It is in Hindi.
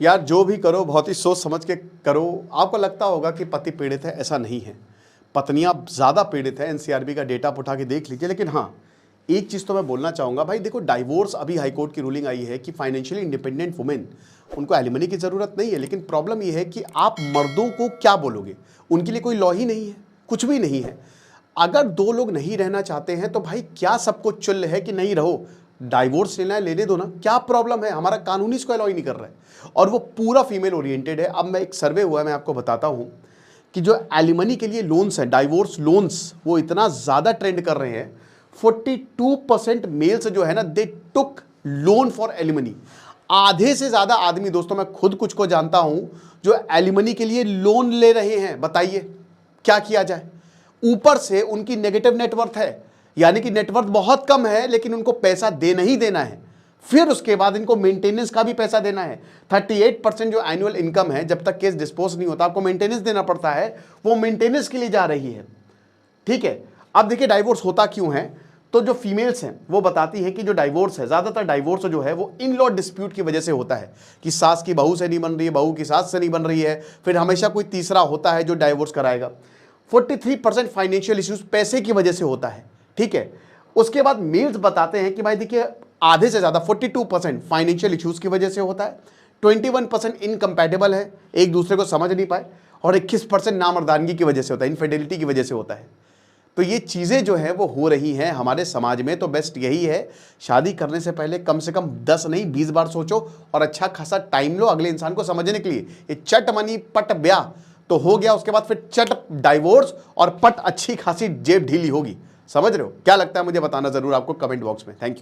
यार जो भी करो बहुत ही सोच समझ के करो। आपको लगता होगा कि पति पीड़ित है, ऐसा नहीं है, पत्नियां ज़्यादा पीड़ित है। एनसीआरबी का डेटा उठा के देख लीजिए। लेकिन हाँ, एक चीज़ तो मैं बोलना चाहूँगा भाई, देखो डाइवोर्स, अभी हाईकोर्ट की रूलिंग आई है कि फाइनेंशियली इंडिपेंडेंट वुमेन, उनको एलिमनी की ज़रूरत नहीं है। लेकिन प्रॉब्लम ये है कि आप मर्दों को क्या बोलोगे, उनके लिए कोई लॉ ही नहीं है, कुछ भी नहीं है। अगर दो लोग नहीं रहना चाहते हैं तो भाई क्या सबको चुल है कि नहीं रहो, डाइवोर्स लेना है लेने दो ना, क्या प्रॉब्लम है? हमारा कानून इसको अलाउ ही नहीं कर रहा है और वो पूरा फीमेल ओरिएंटेड है। अब मैं एक सर्वे हुआ है, मैं आपको बताता हूँ कि जो एलिमनी के लिए लोन्स हैं, डाइवोर्स लोन्स, वो इतना ज़्यादा ट्रेंड कर रहे हैं। 42% मेल्स जो है ना, दे टुक लोन फॉर एलिमनी। आधे से ज़्यादा आदमी, दोस्तों मैं खुद कुछ को जानता हूं जो एलिमनी के लिए लोन ले रहे हैं। बताइए क्या किया जाए? ऊपर से उनकी नेगेटिव नेटवर्थ है, यानी कि नेटवर्थ बहुत कम है, लेकिन उनको पैसा देना ही देना है। फिर उसके बाद इनको मेंटेनेंस का भी पैसा देना है। 38% जो एनुअल इनकम है, जब तक केस डिस्पोज नहीं होता आपको मेंटेनेंस देना पड़ता है, वो मेंटेनेंस के लिए जा रही है। ठीक है, अब देखिए डाइवोर्स होता क्यों है। तो जो फीमेल्स हैं वो बताती है कि जो डाइवोर्स है, ज़्यादातर डाइवोर्स जो है वो इन लॉ डिस्प्यूट की वजह से होता है कि सास की बहू से नहीं बन रही है, बहू की सास से नहीं बन रही है, फिर हमेशा कोई तीसरा होता है जो डाइवोर्स कराएगा। 43% फाइनेंशियल इश्यूज, पैसे की वजह से होता है। ठीक है, उसके बाद मेल्स बताते हैं कि भाई देखिए आधे से ज़्यादा 42% फाइनेंशियल इश्यूज की वजह से होता है, 21% इनकम्पैटिबल है, एक दूसरे को समझ नहीं पाए, और 21% नामर्दानगी की वजह से होता है, इनफिडेलिटी की वजह से होता है। तो ये चीज़ें जो है वो हो रही हैं हमारे समाज में। तो बेस्ट यही है, शादी करने से पहले कम से कम 10 नहीं 20 बार सोचो और अच्छा खासा टाइम लो अगले इंसान को समझने के लिए। ये चट मनी पट ब्याह तो हो गया, उसके बाद फिर चट डाइवोर्स और पट अच्छी खासी जेब ढीली होगी। समझ रहे हो? क्या लगता है मुझे बताना जरूर आपको कमेंट बॉक्स में। Thank you.